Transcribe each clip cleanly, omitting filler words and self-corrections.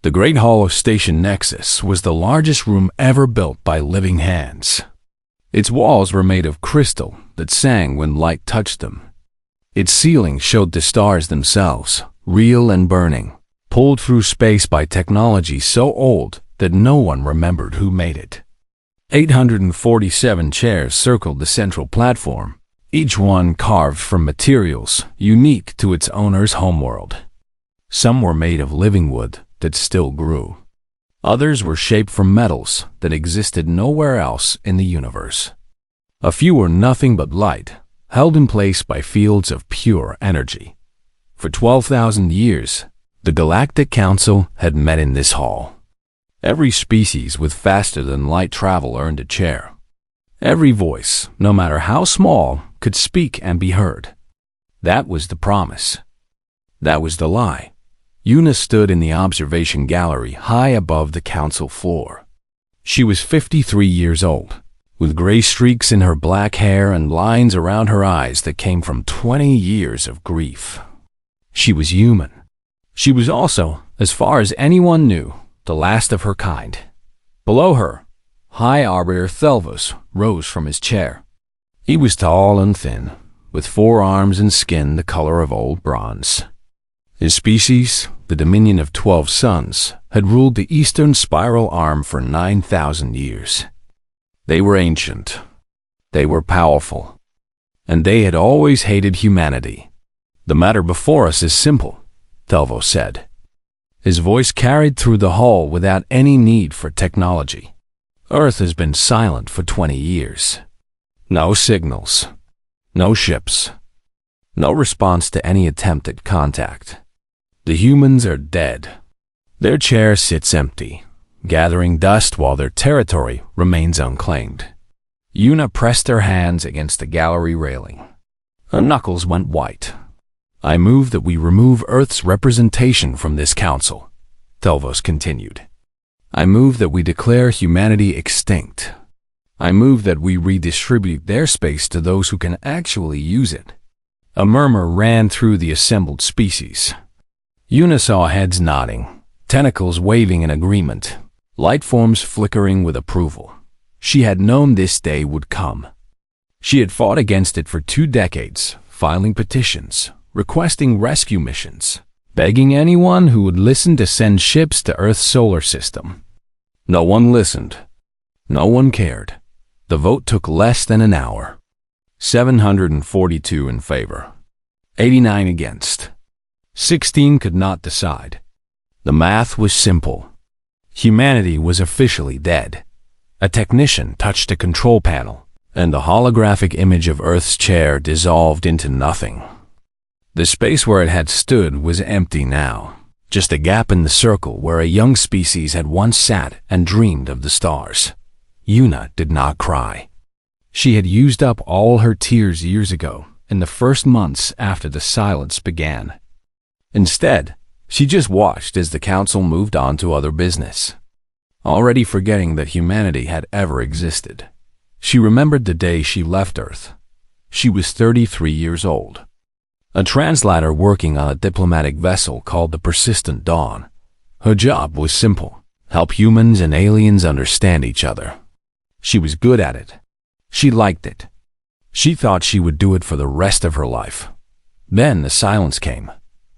The Great Hall of Station Nexus was the largest room ever built by living hands. Its walls were made of crystal that sang when light touched them. Its ceiling showed the stars themselves, real and burning, pulled through space by technology so old that no one remembered who made it. 847 chairs circled the central platform, each one carved from materials unique to its owner's homeworld. Some were made of living wood that still grew. Others were shaped from metals that existed nowhere else in the universe. A few were nothing but light, held in place by fields of pure energy. For 12,000 years, the Galactic Council had met in this hall. Every species with faster-than-light travel earned a chair. Every voice, no matter how small, could speak and be heard. That was the promise. That was the lie. Una stood in the observation gallery high above the council floor. She was 53 years old, with gray streaks in her black hair and lines around her eyes that came from 20 years of grief. She was human. She was also, as far as anyone knew, the last of her kind. Below her, High Arbiter Thelvos rose from his chair. He was tall and thin, with 4 arms and skin the color of old bronze. His species, the Dominion of 12 Suns, had ruled the eastern spiral arm for 9,000 years. They were ancient. They were powerful. And they had always hated humanity. "The matter before us is simple," Thelvos said. His voice carried through the hall without any need for technology. Earth has been silent for 20 years. No signals. No ships. No response to any attempt at contact. The humans are dead. Their chair sits empty, gathering dust while their territory remains unclaimed. Una pressed her hands against the gallery railing. Her knuckles went white. "I move that we remove Earth's representation from this council," Thelvos continued. "I move that we declare humanity extinct. I move that we redistribute their space to those who can actually use it." A murmur ran through the assembled species. Una saw heads nodding, tentacles waving in agreement, light forms flickering with approval. She had known this day would come. She had fought against it for 2 decades, filing petitions, requesting rescue missions, begging anyone who would listen to send ships to Earth's solar system. No one listened. No one cared. The vote took less than an hour. 742 in favor. 89 against. 16 could not decide. The math was simple. Humanity was officially dead. A technician touched a control panel, and the holographic image of Earth's chair dissolved into nothing. The space where it had stood was empty now, just a gap in the circle where a young species had once sat and dreamed of the stars. Una did not cry. She had used up all her tears years ago, in the first months after the silence began. Instead, she just watched as the council moved on to other business. Already forgetting that humanity had ever existed, she remembered the day she left Earth. She was 33 years old. A translator working on a diplomatic vessel called the Persistent Dawn. Her job was simple: help humans and aliens understand each other. She was good at it. She liked it. She thought she would do it for the rest of her life. Then the silence came.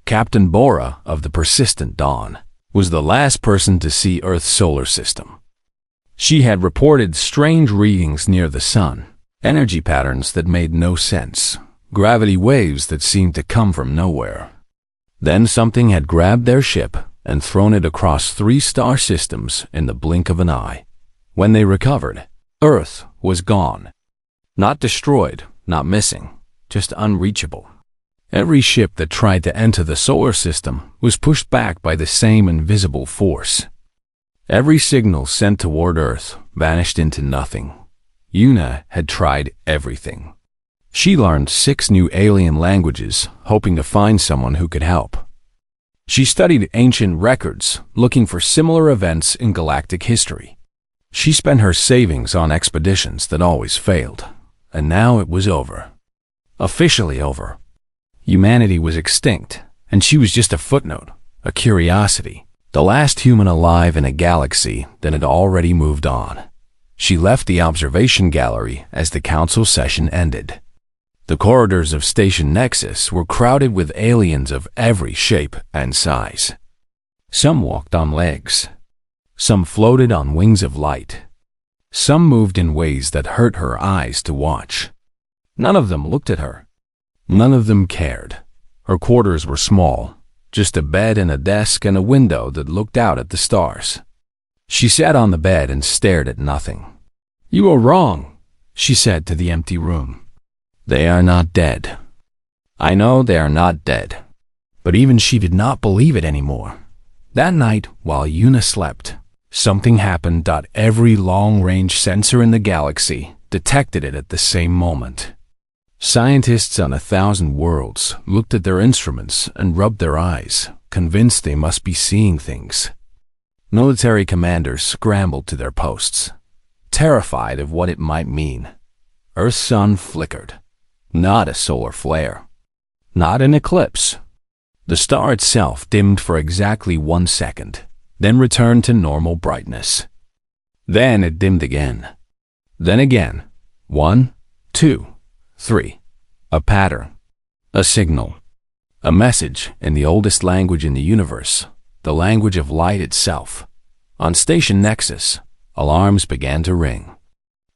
Captain Bora of the Persistent Dawn was the last person to see Earth's solar system. She had reported strange readings near the sun, energy patterns that made no sense, gravity waves that seemed to come from nowhere. Then something had grabbed their ship and thrown it across 3 star systems in the blink of an eye. When they recovered, Earth was gone. Not destroyed, not missing, just unreachable. Every ship that tried to enter the solar system was pushed back by the same invisible force. Every signal sent toward Earth vanished into nothing. Una had tried everything. She learned 6 new alien languages, hoping to find someone who could help. She studied ancient records, looking for similar events in galactic history. She spent her savings on expeditions that always failed, and now it was over. Officially over. Humanity was extinct, and she was just a footnote, a curiosity, the last human alive in a galaxy that had already moved on. She left the observation gallery as the council session ended. The corridors of Station Nexus were crowded with aliens of every shape and size. Some walked on legs. Some floated on wings of light. Some moved in ways that hurt her eyes to watch. None of them looked at her. None of them cared. Her quarters were small, just a bed and a desk and a window that looked out at the stars. She sat on the bed and stared at nothing. "You are wrong," she said to the empty room. "They are not dead." I know they are not dead. But even she did not believe it anymore. That night, while Una slept, something happened. Every long-range sensor in the galaxy detected it at the same moment. Scientists on 1,000 worlds looked at their instruments and rubbed their eyes, convinced they must be seeing things. Military commanders scrambled to their posts, terrified of what it might mean. Earth's sun flickered. Not a solar flare. Not an eclipse. The star itself dimmed for exactly 1 second, then returned to normal brightness. Then it dimmed again. Then again. 1, 2, 3. A pattern. A signal. A message in the oldest language in the universe, the language of light itself. On Station Nexus, alarms began to ring.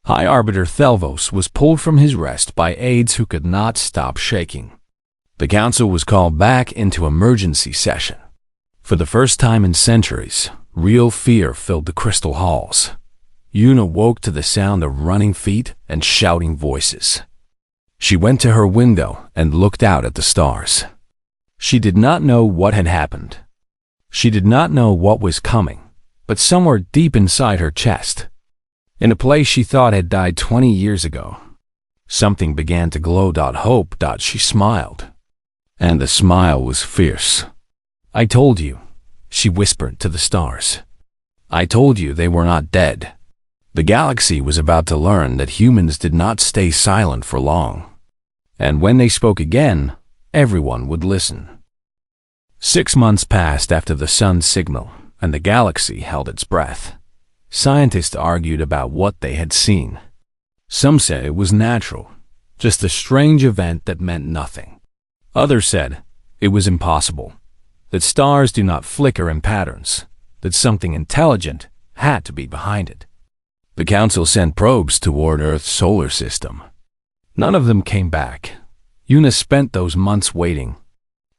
High Arbiter Thelvos was pulled from his rest by aides who could not stop shaking. The council was called back into emergency session. For the first time in centuries, real fear filled the crystal halls. Una woke to the sound of running feet and shouting voices. She went to her window and looked out at the stars. She did not know what had happened. She did not know what was coming, but somewhere deep inside her chest, in a place she thought had died 20 years ago, something began to glow. Hope. She smiled. And the smile was fierce. "I told you," she whispered to the stars. "I told you they were not dead." The galaxy was about to learn that humans did not stay silent for long. And when they spoke again, everyone would listen. 6 months passed after the sun's signal, and the galaxy held its breath. Scientists argued about what they had seen. Some said it was natural, just a strange event that meant nothing. Others said it was impossible, that stars do not flicker in patterns, that something intelligent had to be behind it. The council sent probes toward Earth's solar system. None of them came back. Una spent those months waiting.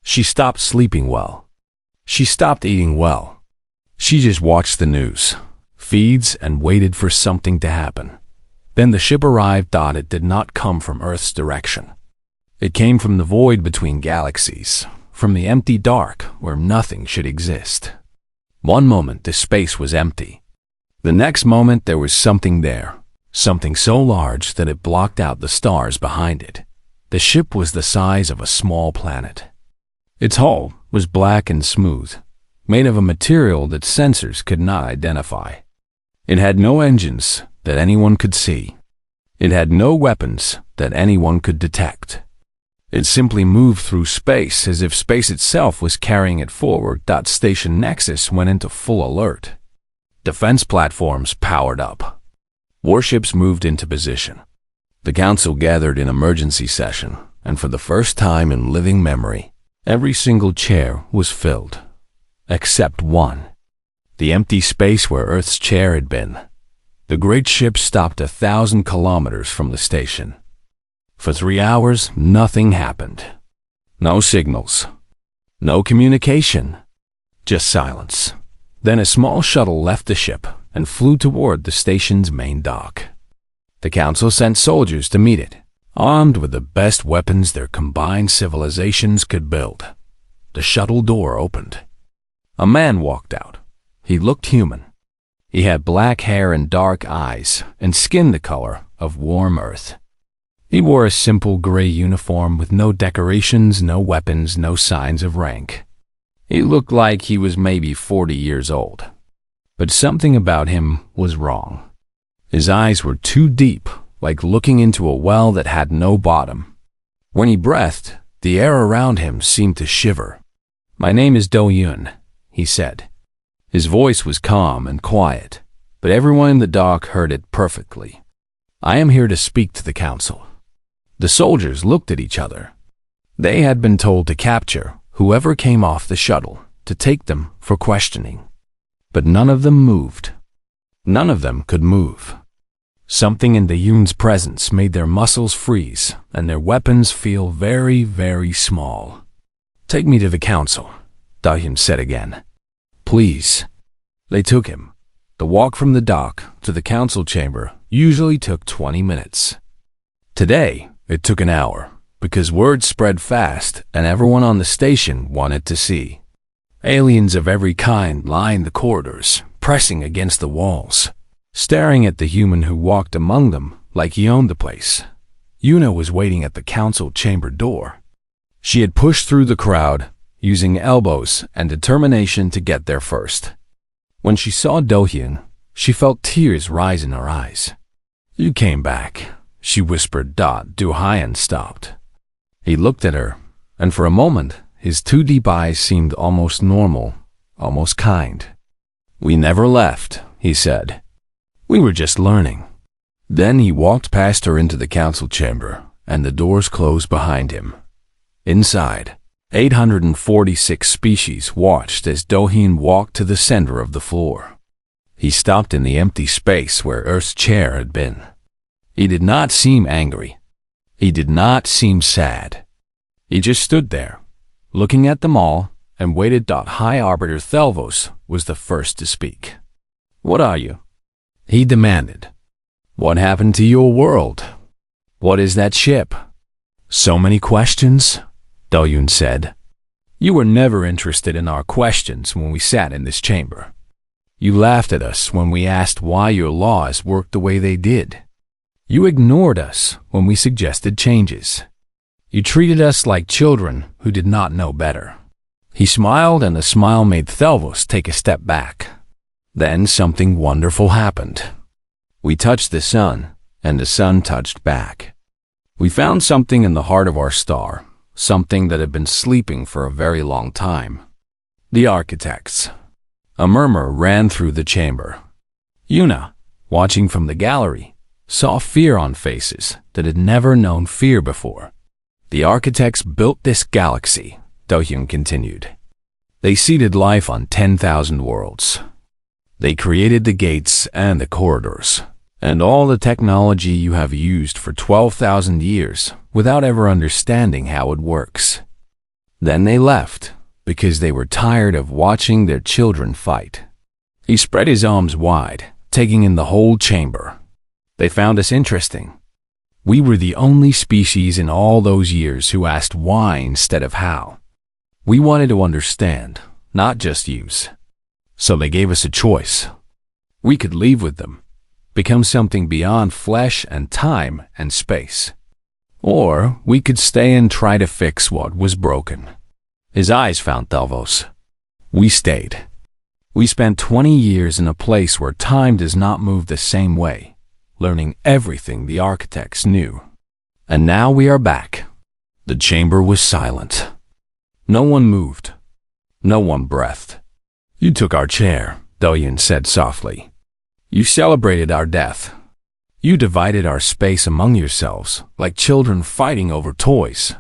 She stopped sleeping well. She stopped eating well. She just watched the news, feeds, and waited for something to happen. Then the ship arrived. It did not come from Earth's direction. It came from the void between galaxies, from the empty dark where nothing should exist. One moment the space was empty. The next moment there was something there, something so large that it blocked out the stars behind it. The ship was the size of a small planet. Its hull was black and smooth, made of a material that sensors could not identify. It had no engines that anyone could see. It had no weapons that anyone could detect. It simply moved through space as if space itself was carrying it forward. Station Nexus went into full alert. Defense platforms powered up. Warships moved into position. The council gathered in emergency session, and for the first time in living memory, every single chair was filled, except one. The empty space where Earth's chair had been. The great ship stopped 1,000 kilometers from the station. For 3 hours, nothing happened. No signals. No communication. Just silence. Then a small shuttle left the ship and flew toward the station's main dock. The council sent soldiers to meet it, armed with the best weapons their combined civilizations could build. The shuttle door opened. A man walked out. He looked human. He had black hair and dark eyes and skin the color of warm earth. He wore a simple gray uniform with no decorations, no weapons, no signs of rank. He looked like he was maybe 40 years old. But something about him was wrong. His eyes were too deep, like looking into a well that had no bottom. When he breathed, the air around him seemed to shiver. "My name is Do Yun," he said. His voice was calm and quiet, but everyone in the dock heard it perfectly. "I am here to speak to the council." The soldiers looked at each other. They had been told to capture whoever came off the shuttle, to take them for questioning. But none of them moved. None of them could move. Something in the Yoon's presence made their muscles freeze and their weapons feel very, very small. "Take me to the council," Dahyun said again. "Please." They took him. The walk from the dock to the council chamber usually took 20 minutes. Today, it took an hour, because word spread fast and everyone on the station wanted to see. Aliens of every kind lined the corridors, pressing against the walls, staring at the human who walked among them like he owned the place. Yuna was waiting at the council chamber door. She had pushed through the crowd, using elbows and determination to get there first. When she saw Do-hyun, she felt tears rise in her eyes. "You came back," she whispered. Do-hyun stopped. He looked at her, and for a moment, his two deep eyes seemed almost normal, almost kind. "We never left," he said. "We were just learning." Then he walked past her into the council chamber, and the doors closed behind him. Inside, 846 species watched as Do-hyun walked to the center of the floor. He stopped in the empty space where Earth's chair had been. He did not seem angry. He did not seem sad. He just stood there, looking at them all, and waited. High Arbiter Thelvos was the first to speak. "What are you?" he demanded. "What happened to your world? What is that ship?" "So many questions," Do-hyun said. "You were never interested in our questions when we sat in this chamber. You laughed at us when we asked why your laws worked the way they did. You ignored us when we suggested changes. You treated us like children who did not know better." He smiled, and the smile made Thelvos take a step back. Then something wonderful happened. We touched the sun, and the sun touched back. We found something in the heart of our star, something that had been sleeping for a very long time. The architects. A murmur ran through the chamber. Yuna, watching from the gallery, saw fear on faces that had never known fear before. "The architects built this galaxy," Do-hyun continued. "They seeded life on 10,000 worlds. They created the gates and the corridors, and all the technology you have used for 12,000 years without ever understanding how it works. Then they left because they were tired of watching their children fight." He spread his arms wide, taking in the whole chamber. "They found us interesting. We were the only species in all those years who asked why instead of how. We wanted to understand, not just use. So they gave us a choice. We could leave with them, become something beyond flesh and time and space. Or we could stay and try to fix what was broken." His eyes found Thelvos. "We stayed. We spent 20 years in a place where time does not move the same way, learning everything the architects knew. And now we are back." The chamber was silent. No one moved. No one breathed. "You took our chair," Do-hyun said softly. "You celebrated our death. You divided our space among yourselves, like children fighting over toys.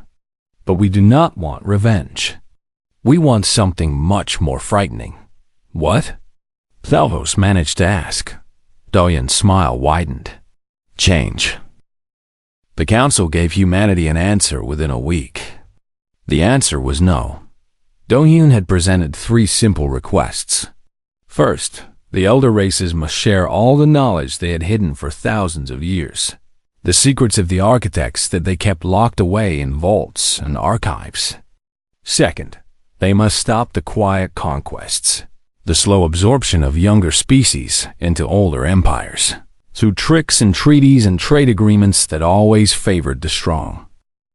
But we do not want revenge. We want something much more frightening." "What?" Thelvos managed to ask. Do-hyun's smile widened. "Change." The council gave humanity an answer within a week. The answer was no. Do-hyun had presented 3 simple requests. First, the elder races must share all the knowledge they had hidden for thousands of years, the secrets of the architects that they kept locked away in vaults and archives. Second, they must stop the quiet conquests, the slow absorption of younger species into older empires, through tricks and treaties and trade agreements that always favored the strong.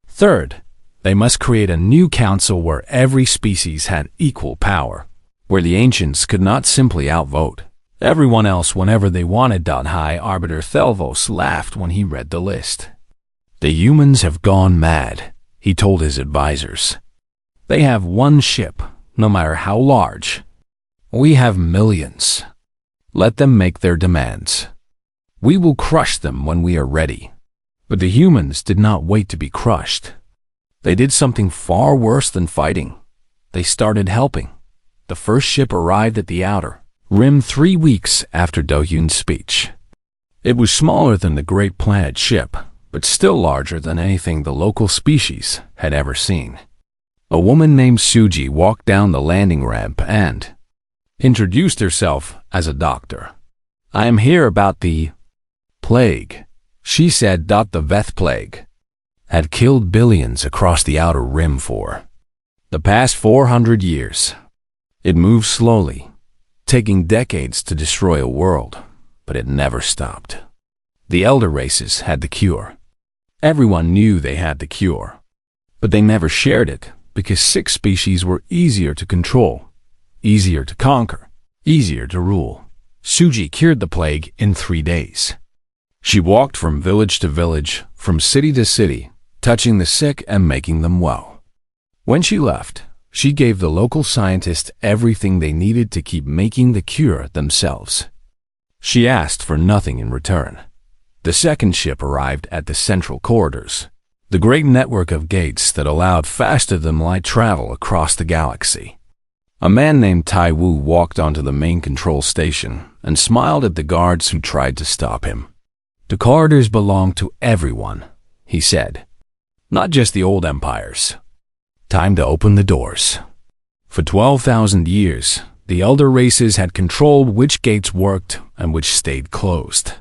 Third, they must create a new council where every species had equal power, where the ancients could not simply outvote everyone else whenever they wanted. High Arbiter Thelvos laughed when he read the list. "The humans have gone mad," he told his advisors. "They have one ship, no matter how large. We have millions. Let them make their demands. We will crush them when we are ready." But the humans did not wait to be crushed. They did something far worse than fighting. They started helping. The first ship arrived at the outer rim 3 weeks after Do-Hyun's speech. It was smaller than the Great Planet ship, but still larger than anything the local species had ever seen. A woman named Suji walked down the landing ramp and introduced herself as a doctor. "I am here about the plague," she said. The Veth plague had killed billions across the outer rim for the past 400 years. It moved slowly, taking decades to destroy a world, but it never stopped. The elder races had the cure. Everyone knew they had the cure, but they never shared it because 6 species were easier to control, easier to conquer, easier to rule. Suji cured the plague in 3 days. She walked from village to village, from city to city, touching the sick and making them well. When she left, she gave the local scientists everything they needed to keep making the cure themselves. She asked for nothing in return. The second ship arrived at the central corridors, the great network of gates that allowed faster-than-light travel across the galaxy. A man named Tai Wu walked onto the main control station and smiled at the guards who tried to stop him. "The corridors belong to everyone," he said, "not just the old empires. Time to open the doors." For 12,000 years, the elder races had controlled which gates worked and which stayed closed.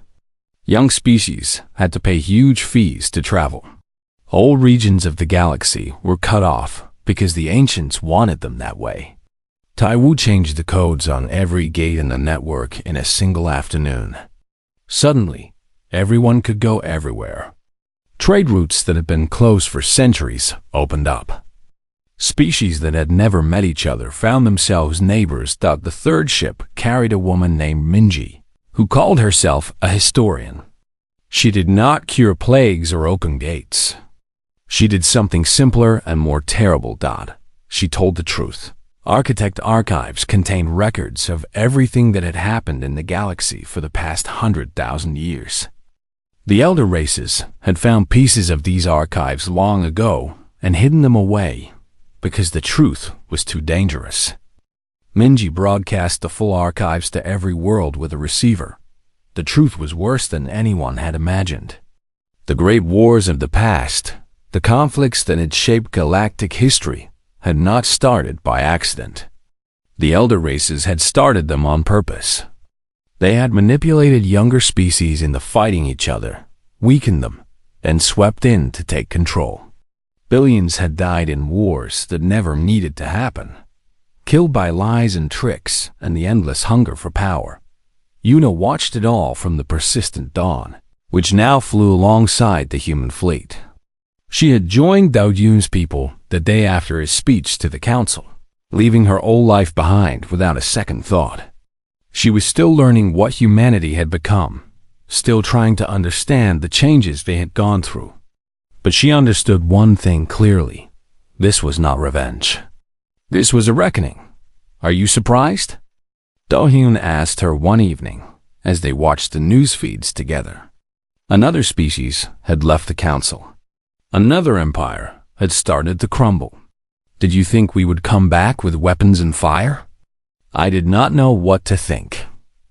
Young species had to pay huge fees to travel. Whole regions of the galaxy were cut off because the ancients wanted them that way. Tai Wu changed the codes on every gate in the network in a single afternoon. Suddenly, everyone could go everywhere. Trade routes that had been closed for centuries opened up. Species that had never met each other found themselves neighbors. The third ship carried a woman named Minji, who called herself a historian. She did not cure plagues or open gates. She did something simpler and more terrible. She told the truth. Architect archives contain records of everything that had happened in the galaxy for the past 100,000 years. The elder races had found pieces of these archives long ago and hidden them away because the truth was too dangerous. Minji broadcast the full archives to every world with a receiver. The truth was worse than anyone had imagined. The great wars of the past, the conflicts that had shaped galactic history, had not started by accident. The elder races had started them on purpose. They had manipulated younger species into fighting each other, weakened them, and swept in to take control. Billions had died in wars that never needed to happen, killed by lies and tricks and the endless hunger for power. Yuna watched it all from the persistent Dawn, which now flew alongside the human fleet. She had joined Do-Hyun's people the day after his speech to the council, leaving her old life behind without a second thought. She was still learning what humanity had become, still trying to understand the changes they had gone through. But she understood one thing clearly. This was not revenge. This was a reckoning. "Are you surprised?" Do-Hyun asked her one evening as they watched the news feeds together. Another species had left the council. Another empire had started to crumble. "Did you think we would come back with weapons and fire?" "I did not know what to think,"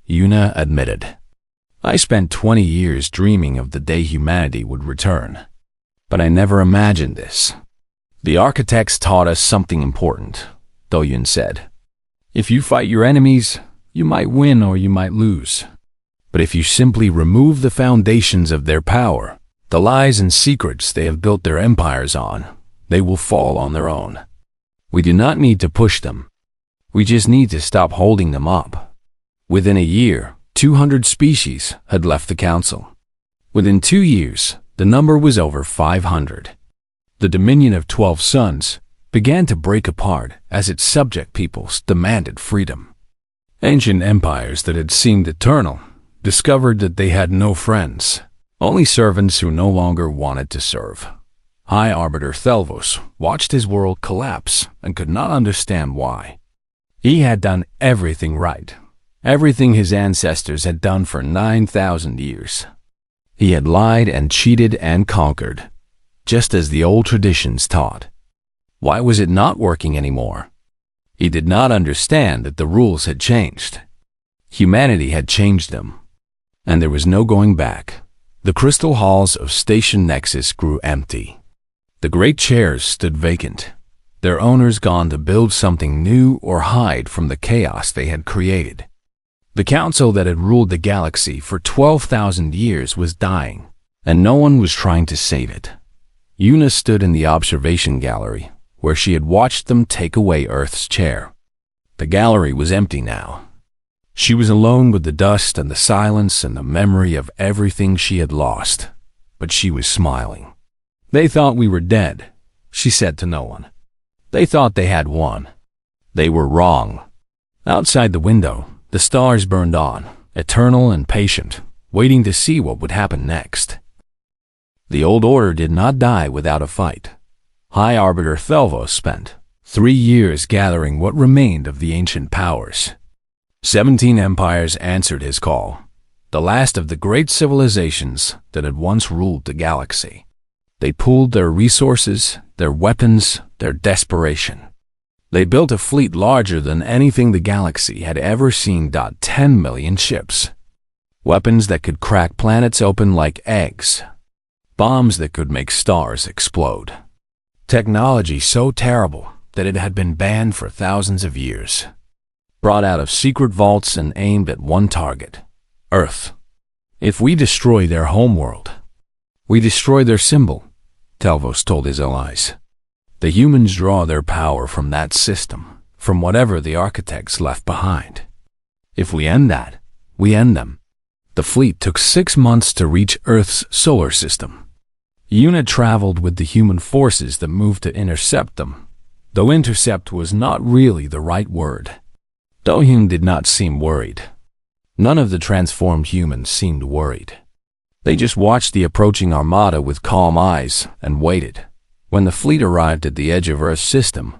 Yuna admitted. "I spent 20 years dreaming of the day humanity would return. But I never imagined this. The architects taught us something important," Do-Hyun said. "If you fight your enemies, you might win or you might lose. But if you simply remove the foundations of their power, the lies and secrets they have built their empires on, they will fall on their own. We do not need to push them. We just need to stop holding them up." Within a year, 200 species had left the council. Within 2 years, the number was over 500. The dominion of 12 suns began to break apart as its subject peoples demanded freedom. Ancient empires that had seemed eternal discovered that they had no friends, only servants who no longer wanted to serve. High Arbiter Thelvos watched his world collapse and could not understand why. He had done everything right, everything his ancestors had done for 9,000 years. He had lied and cheated and conquered, just as the old traditions taught. Why was it not working anymore? He did not understand that the rules had changed. Humanity had changed them, and there was no going back. The crystal halls of Station Nexus grew empty. The great chairs stood vacant, their owners gone to build something new or hide from the chaos they had created. The council that had ruled the galaxy for 12,000 years was dying, and no one was trying to save it. Una stood in the observation gallery, where she had watched them take away Earth's chair. The gallery was empty now. She was alone with the dust and the silence and the memory of everything she had lost, but she was smiling. "They thought we were dead," she said to no one. "They thought they had won. They were wrong." Outside the window, the stars burned on, eternal and patient, waiting to see what would happen next. The old order did not die without a fight. High Arbiter Thelvos spent 3 years gathering what remained of the ancient powers. 17 empires answered his call, the last of the great civilizations that had once ruled the galaxy. They pooled their resources, their weapons, their desperation. They built a fleet larger than anything the galaxy had ever seen. 10 million ships. Weapons that could crack planets open like eggs. Bombs that could make stars explode. Technology so terrible that it had been banned for thousands of years. Brought out of secret vaults and aimed at one target, Earth. "If we destroy their homeworld, we destroy their symbol," Thelvos told his allies. "The humans draw their power from that system, from whatever the architects left behind. If we end that, we end them." The fleet took 6 months to reach Earth's solar system. Una traveled with the human forces that moved to intercept them, though intercept was not really the right word. Dohyun did not seem worried. None of the transformed humans seemed worried. They just watched the approaching armada with calm eyes and waited. When the fleet arrived at the edge of Earth's system,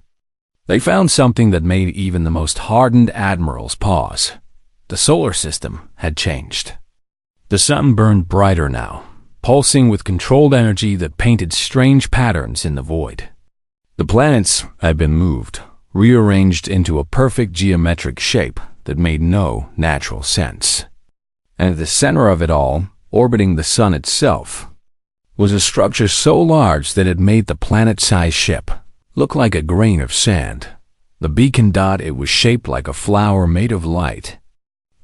they found something that made even the most hardened admirals pause. The solar system had changed. The sun burned brighter now, pulsing with controlled energy that painted strange patterns in the void. The planets had been moved, rearranged into a perfect geometric shape that made no natural sense. And at the center of it all, orbiting the sun itself, was a structure so large that it made the planet-sized ship look like a grain of sand. The beacon dot, it was shaped like a flower made of light,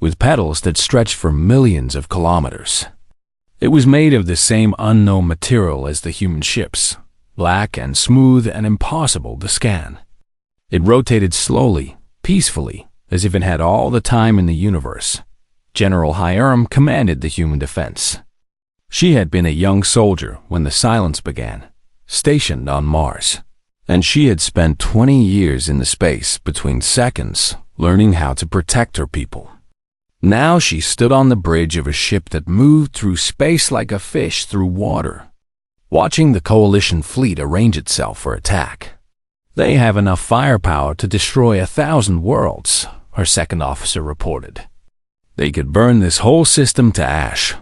with petals that stretched for millions of kilometers. It was made of the same unknown material as the human ships, black and smooth and impossible to scan. It rotated slowly, peacefully, as if it had all the time in the universe. General Hiram commanded the human defense. She had been a young soldier when the silence began, stationed on Mars, and she had spent 20 years in the space between seconds learning how to protect her people. Now she stood on the bridge of a ship that moved through space like a fish through water, watching the coalition fleet arrange itself for attack. "They have enough firepower to destroy 1,000 worlds," her second officer reported. "They could burn this whole system to ash."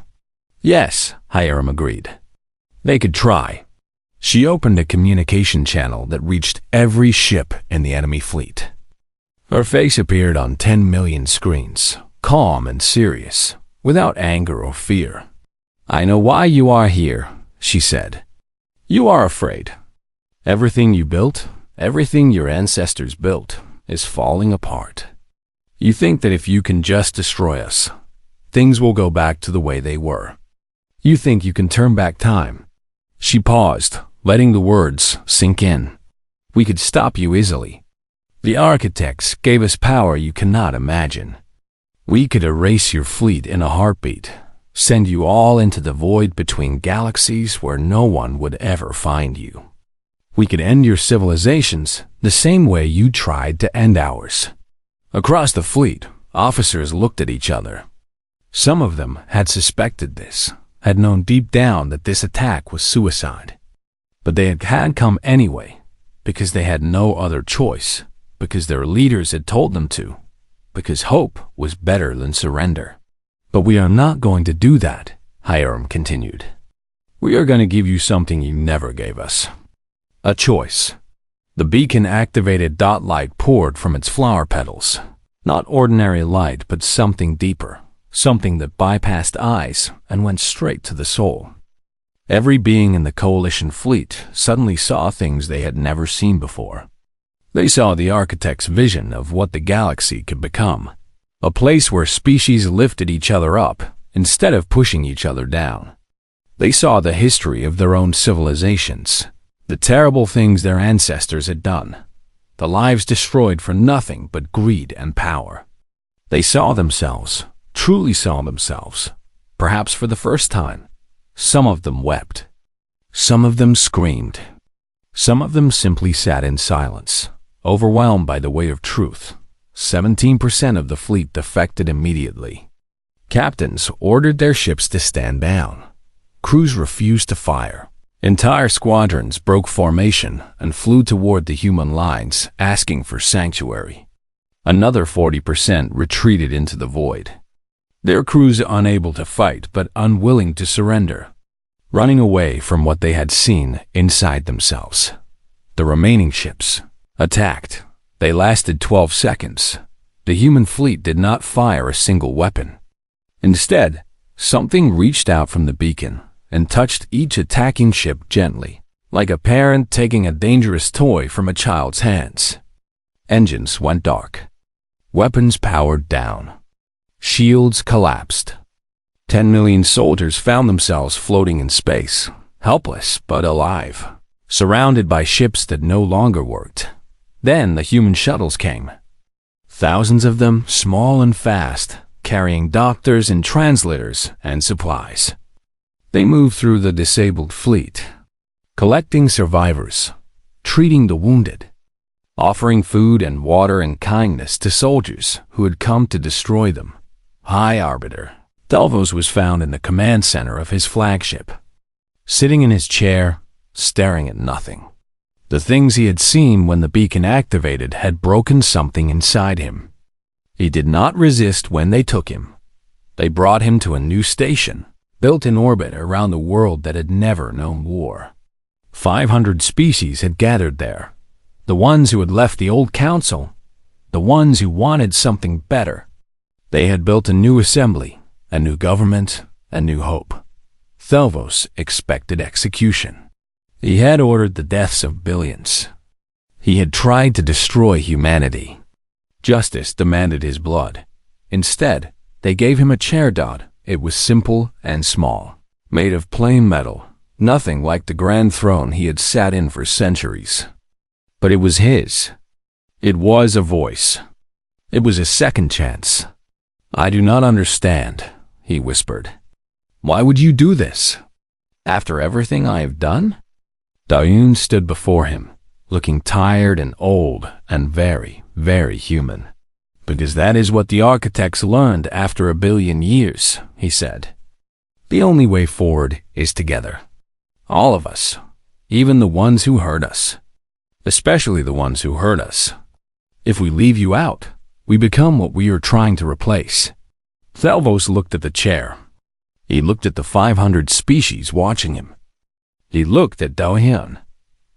"Yes," Hiram agreed. "They could try." She opened a communication channel that reached every ship in the enemy fleet. Her face appeared on 10 million screens, calm and serious, without anger or fear. "I know why you are here," she said. "You are afraid. Everything you built, everything your ancestors built, is falling apart. You think that if you can just destroy us, things will go back to the way they were. You think you can turn back time." She paused, letting the words sink in. "We could stop you easily. The architects gave us power you cannot imagine. We could erase your fleet in a heartbeat, send you all into the void between galaxies where no one would ever find you. We could end your civilizations the same way you tried to end ours." Across the fleet, officers looked at each other. Some of them had suspected this, had known deep down that this attack was suicide. But they had come anyway, because they had no other choice. because their leaders had told them to, because hope was better than surrender. But we are not going to do that, Hiram continued. We are going to give you something you never gave us. A choice. The beacon-activated dot light poured from its flower petals. Not ordinary light, but something deeper, something that bypassed eyes and went straight to the soul. Every being in the Coalition fleet suddenly saw things they had never seen before. They saw the architect's vision of what the galaxy could become, a place where species lifted each other up instead of pushing each other down. They saw the history of their own civilizations, the terrible things their ancestors had done, the lives destroyed for nothing but greed and power. They saw themselves, truly saw themselves, perhaps for the first time. Some of them wept. Some of them screamed. Some of them simply sat in silence, overwhelmed by the weight of truth. 17% of the fleet defected immediately. Captains ordered their ships to stand down. Crews refused to fire. Entire squadrons broke formation and flew toward the human lines, asking for sanctuary. Another 40% retreated into the void. Their crews unable to fight but unwilling to surrender, running away from what they had seen inside themselves. The remaining ships attacked. They lasted 12 seconds. The human fleet did not fire a single weapon. Instead, something reached out from the beacon and touched each attacking ship gently, like a parent taking a dangerous toy from a child's hands. Engines went dark. Weapons powered down. Shields collapsed. 10 million soldiers found themselves floating in space, helpless but alive, surrounded by ships that no longer worked. Then the human shuttles came. Thousands of them, small and fast, carrying doctors and translators and supplies. They moved through the disabled fleet, collecting survivors, treating the wounded, offering food and water and kindness to soldiers who had come to destroy them. High Arbiter Delvos was found in the command center of his flagship, sitting in his chair, staring at nothing. The things he had seen when the beacon activated had broken something inside him. He did not resist when they took him. They brought him to a new station, built in orbit around the world that had never known war. 500 species had gathered there, the ones who had left the old council, the ones who wanted something better. They had built a new assembly, a new government, a new hope. Thelvos expected execution. He had ordered the deaths of billions. He had tried to destroy humanity. Justice demanded his blood. Instead, they gave him a chair dot. It was simple and small, made of plain metal, nothing like the grand throne he had sat in for centuries. But it was his. It was a voice. It was a second chance. I do not understand, he whispered. Why would you do this? After everything I have done? Daoyun stood before him, looking tired and old and very, very human. Because that is what the architects learned after 1 billion years, he said. The only way forward is together. All of us, even the ones who hurt us. Especially the ones who hurt us. If we leave you out, we become what we are trying to replace. Thelvos looked at the chair. He looked at the 500 species watching him. He looked at Daohyun.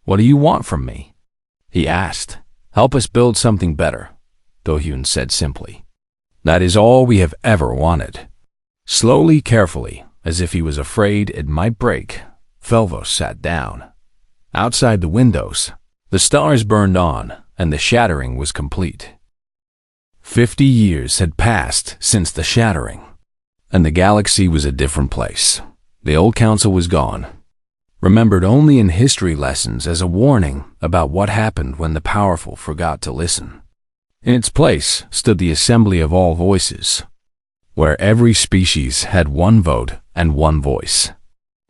What do you want from me? He asked. Help us build something better, Daohyun said simply. That is all we have ever wanted. Slowly, carefully, as if he was afraid it might break, Thelvos sat down. Outside the windows, the stars burned on, and the shattering was complete. 50 years had passed since the shattering, and the galaxy was a different place. The old council was gone, remembered only in history lessons as a warning about what happened when the powerful forgot to listen. In its place stood the assembly of all voices, where every species had one vote and one voice.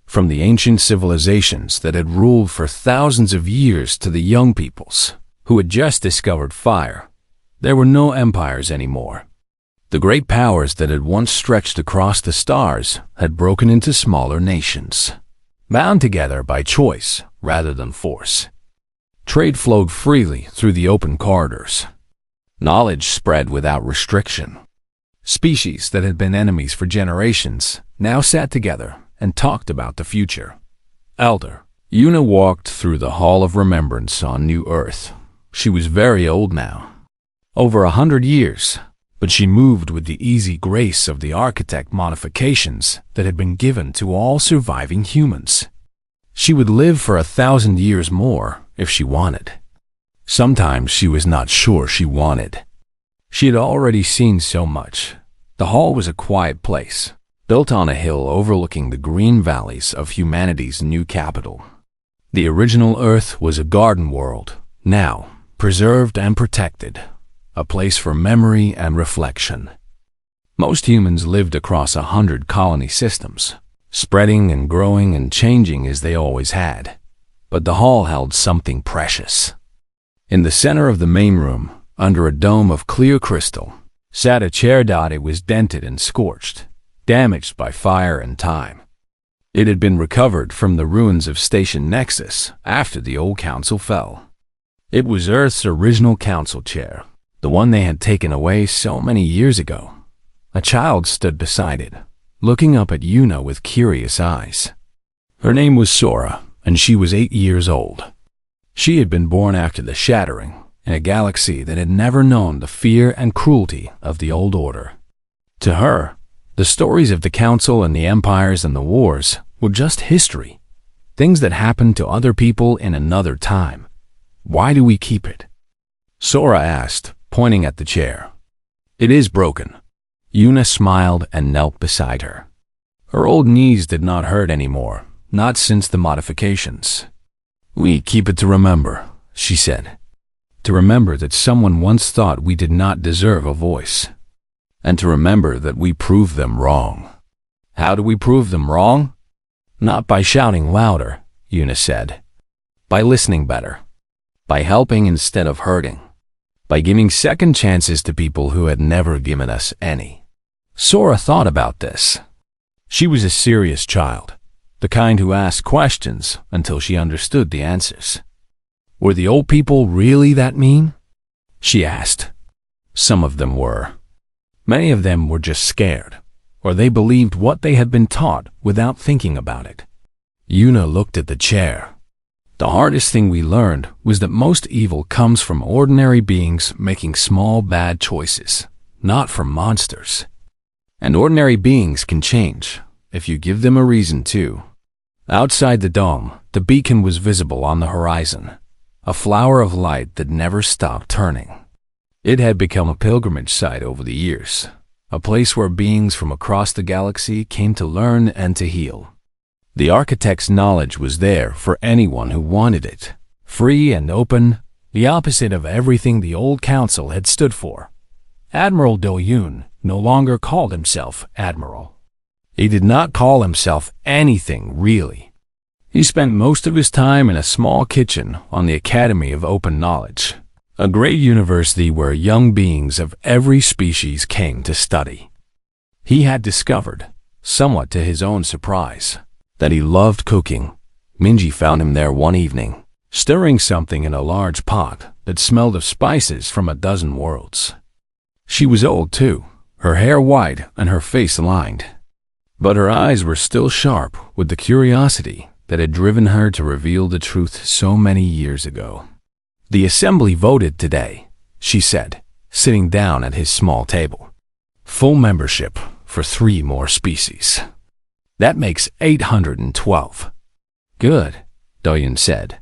From the ancient civilizations that had ruled for thousands of years to the young peoples who had just discovered fire, there were no empires anymore. The great powers that had once stretched across the stars had broken into smaller nations, bound together by choice rather than force. Trade flowed freely through the open corridors. Knowledge spread without restriction. Species that had been enemies for generations now sat together and talked about the future. Elder Una walked through the Hall of Remembrance on New Earth. She was very old now, over 100 years, but she moved with the easy grace of the architect modifications that had been given to all surviving humans. She would live for 1,000 years more if she wanted. Sometimes she was not sure she wanted. She had already seen so much. The hall was a quiet place, built on a hill overlooking the green valleys of humanity's new capital. The original Earth was a garden world, now preserved and protected, a place for memory and reflection. Most humans lived across 100 colony systems, spreading and growing and changing as they always had. But the hall held something precious. In the center of the main room, under a dome of clear crystal, sat a chair. It was dented and scorched, damaged by fire and time. It had been recovered from the ruins of Station Nexus after the old council fell. It was Earth's original council chair, the one they had taken away so many years ago. A child stood beside it, looking up at Una with curious eyes. Her name was Sora, and she was 8 years old. She had been born after the Shattering, in a galaxy that had never known the fear and cruelty of the old order. To her, the stories of the Council and the Empires and the wars were just history, things that happened to other people in another time. Why do we keep it? Sora asked, pointing at the chair. It is broken. Una smiled and knelt beside her. Her old knees did not hurt anymore, not since the modifications. We keep it to remember, she said. To remember that someone once thought we did not deserve a voice. And to remember that we proved them wrong. How do we prove them wrong? Not by shouting louder, Una said. By listening better. By helping instead of hurting. By giving second chances to people who had never given us any. Sora thought about this. She was a serious child, the kind who asked questions until she understood the answers. Were the old people really that mean? She asked. Some of them were. Many of them were just scared, or they believed what they had been taught without thinking about it. Una looked at the chair. The hardest thing we learned was that most evil comes from ordinary beings making small bad choices, not from monsters. And ordinary beings can change, if you give them a reason to. Outside the dome, the beacon was visible on the horizon, a flower of light that never stopped turning. It had become a pilgrimage site over the years, a place where beings from across the galaxy came to learn and to heal. The architect's knowledge was there for anyone who wanted it, free and open, the opposite of everything the old council had stood for. Admiral Doyun no longer called himself Admiral. He did not call himself anything, really. He spent most of his time in a small kitchen on the Academy of Open Knowledge, a great university where young beings of every species came to study. He had discovered, somewhat to his own surprise, that he loved cooking. Minji found him there one evening, stirring something in a large pot that smelled of spices from a dozen worlds. She was old too, her hair white and her face lined. But her eyes were still sharp with the curiosity that had driven her to reveal the truth so many years ago. The assembly voted today, she said, sitting down at his small table. Full membership for 3 more species. That makes 812. Good, Doyun said.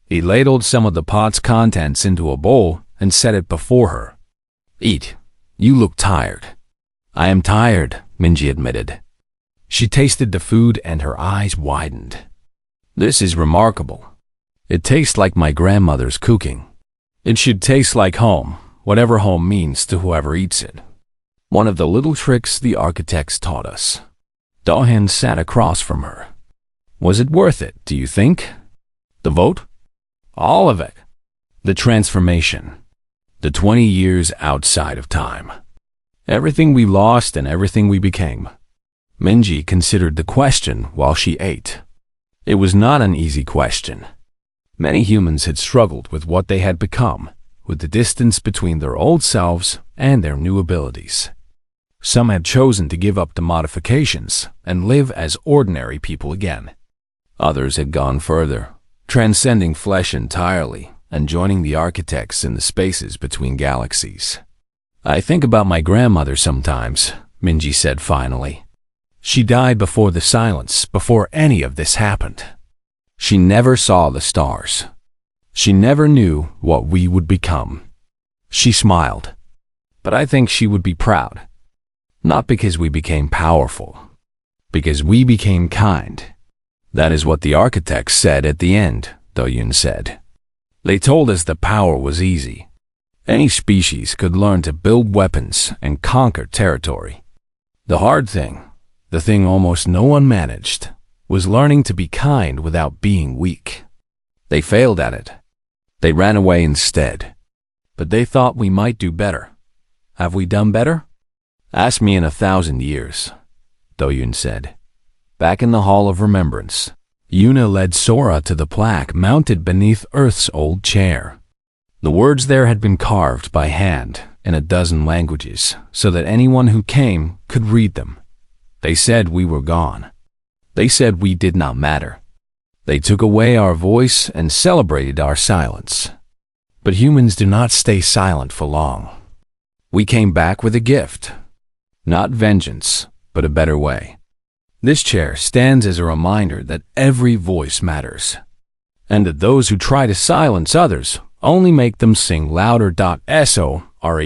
He ladled some of the pot's contents into a bowl and set it before her. Eat. You look tired. I am tired, Minji admitted. She tasted the food and her eyes widened. This is remarkable. It tastes like my grandmother's cooking. It should taste like home, whatever home means to whoever eats it. One of the little tricks the architects taught us. Dohan sat across from her. Was it worth it, do you think? The vote? All of it. The transformation. The 20 years outside of time. Everything we lost and everything we became. Minji considered the question while she ate. It was not an easy question. Many humans had struggled with what they had become, with the distance between their old selves and their new abilities. Some had chosen to give up the modifications and live as ordinary people again. Others had gone further, transcending flesh entirely and joining the architects in the spaces between galaxies. "I think about my grandmother sometimes," Minji said finally. "She died before the silence, before any of this happened. She never saw the stars. She never knew what we would become." She smiled. "But I think she would be proud. Not because we became powerful, because we became kind." "That is what the architects said at the end," Do-Yun said. "They told us the power was easy. Any species could learn to build weapons and conquer territory. The hard thing, the thing almost no one managed, was learning to be kind without being weak. They failed at it. They ran away instead. But they thought we might do better. Have we done better? Ask me in 1,000 years," Do-Yun said. Back in the Hall of Remembrance, Yuna led Sora to the plaque mounted beneath Earth's old chair. The words there had been carved by hand in a dozen languages so that anyone who came could read them. They said we were gone. They said we did not matter. They took away our voice and celebrated our silence. But humans do not stay silent for long. We came back with a gift. Not vengeance, but a better way. This chair stands as a reminder that every voice matters, and that those who try to silence others only make them sing louder. Sora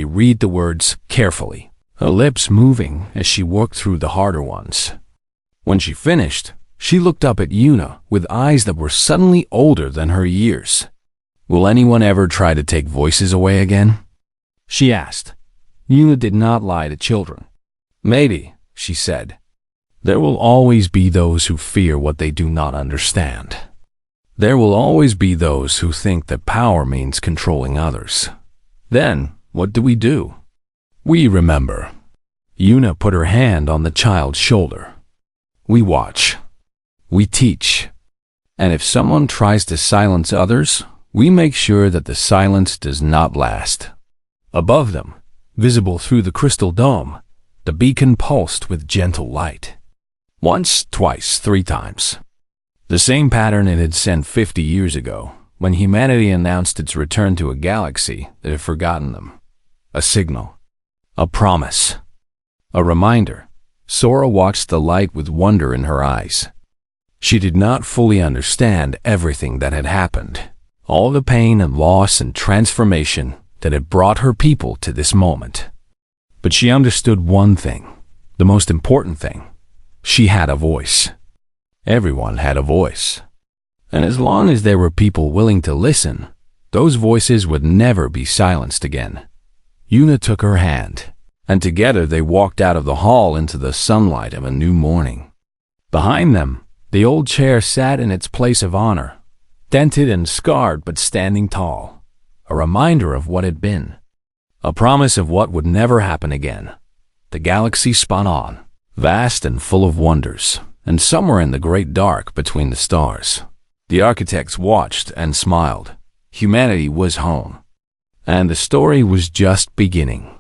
read the words carefully, her lips moving as she worked through the harder ones. When she finished, she looked up at Yuna with eyes that were suddenly older than her years. "Will anyone ever try to take voices away again?" she asked. Yuna did not lie to children. "Maybe," she said. "There will always be those who fear what they do not understand. There will always be those who think that power means controlling others. Then, what do? We remember." Yuna put her hand on the child's shoulder. "We watch. We teach. And if someone tries to silence others, we make sure that the silence does not last." Above them, visible through the crystal dome, the beacon pulsed with gentle light. Once, twice, 3 times. The same pattern it had sent 50 years ago, when humanity announced its return to a galaxy that had forgotten them. A signal. A promise. A reminder. Sora watched the light with wonder in her eyes. She did not fully understand everything that had happened, all the pain and loss and transformation that had brought her people to this moment. But she understood one thing, the most important thing. She had a voice. Everyone had a voice. And as long as there were people willing to listen, those voices would never be silenced again. Yuna took her hand, and together they walked out of the hall into the sunlight of a new morning. Behind them, the old chair sat in its place of honor, dented and scarred but standing tall, a reminder of what had been, a promise of what would never happen again. The galaxy spun on, vast and full of wonders, and somewhere in the great dark between the stars, the architects watched and smiled. Humanity was home, and the story was just beginning.